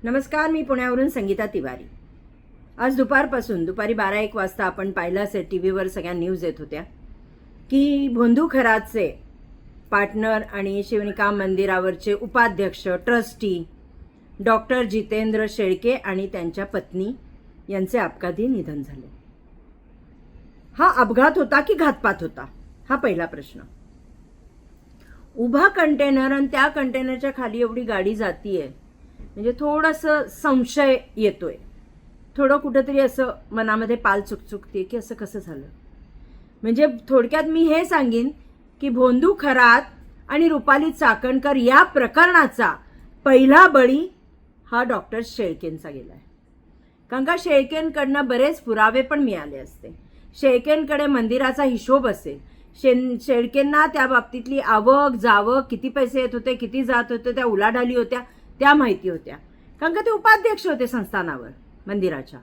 नमस्कार, मी पुण्यावरून संगीता तिवारी। आज दुपारपासून दुपारी 12-1 वाजता आपण पाहिलं असेल टीव्हीवर सगळ्या न्यूज येत होत्या की भोंदू खरातचे पार्टनर आणि शिवनिका मंदिरावरचे उपाध्यक्ष ट्रस्टी डॉक्टर जितेंद्र शेळके आणि त्यांच्या पत्नी यांचे अपघाती निधन झाले। हा अपघात होता की घातपात होता, हा पहिला प्रश्न। उभा कंटेनर आणि त्या कंटेनरच्या खाली एवढी गाडी जातीये म्हणजे थोडंसं संशय येतोय, थोडं कुठंतरी असं मनामध्ये पाल चुकचुकते की असं कसं झालं। म्हणजे थोडक्यात मी हे सांगेन की भोंदू खरात आणि रुपाली चाकणकर या प्रकरणाचा पहिला बळी हा डॉक्टर शेळकेंचा गेलाय। कारण का शेळकेंकडनं बरेच पुरावे पण मिळाले असते, शेळकेंकडे मंदिराचा हिशोब असेल, शेळकेंना त्या बाबतीतली आवक जावक, किती पैसे येत होते, किती जात होते, त्या उलाढाली होत्या त्या माहिती होत्या, कारण का ते उपाध्यक्ष होते संस्थानावर मंदिराच्या।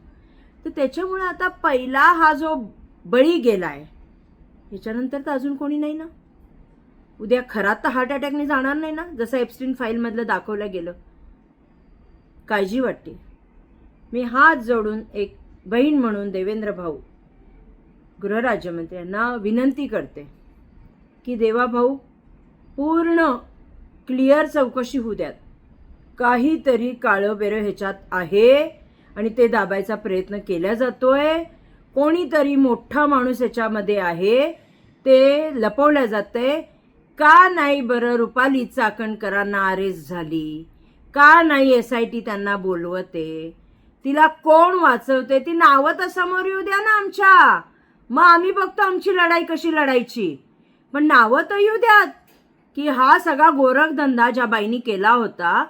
तर त्याच्यामुळे आता पहिला हा जो बळी गेलाय, याच्यानंतर तर अजून कोणी नाही ना। उद्या खरात तर हार्ट अटॅकने जाणार नाही ना, जसं एप्स्टीन फाईलमधलं दाखवलं गेलं। काळजी वाटते। मी हात जोडून एक बहीण म्हणून देवेंद्र भाऊ गृहराज्यमंत्री यांना विनंती करते की देवा भाऊ, पूर्ण क्लिअर चौकशी होऊ द्यात। काहीतरी काळं बेरं ह्याच्यात आहे आणि ते दाबायचा प्रयत्न केला जातोय। कोणीतरी मोठा माणूस ह्याच्यामध्ये आहे, ते लपवल्या जाते। का नाही बरं रुपाली चाकणकरांना अरेस्ट झाली? का नाही SIT त्यांना बोलवते? तिला कोण वाचवते? ती नावं तर समोर येऊ द्या ना आमच्या, मग आम्ही बघतो आमची लढाई कशी लढायची। पण नावं तर येऊ द्यात की हा सगळा गोरखधंदा ज्या बाईनी केला होता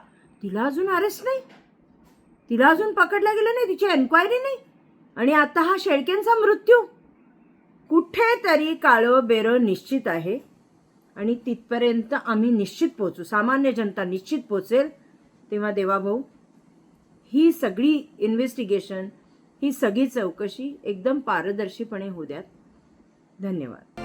तिला अजून अरेस्ट नाही, तिला अजून पकडलं गेलं नाही, तिची एन्क्वायरी नाही, आणि आता हा शेळकेंचा मृत्यू। कुठेतरी काळं बेरं निश्चित आहे आणि तिथपर्यंत आम्ही निश्चित पोहोचू, सामान्य जनता निश्चित पोहोचेल। तेव्हा देवाभाऊ, ही सगळी इन्व्हेस्टिगेशन, ही सगळी चौकशी एकदम पारदर्शीपणे होऊ द्यात। धन्यवाद।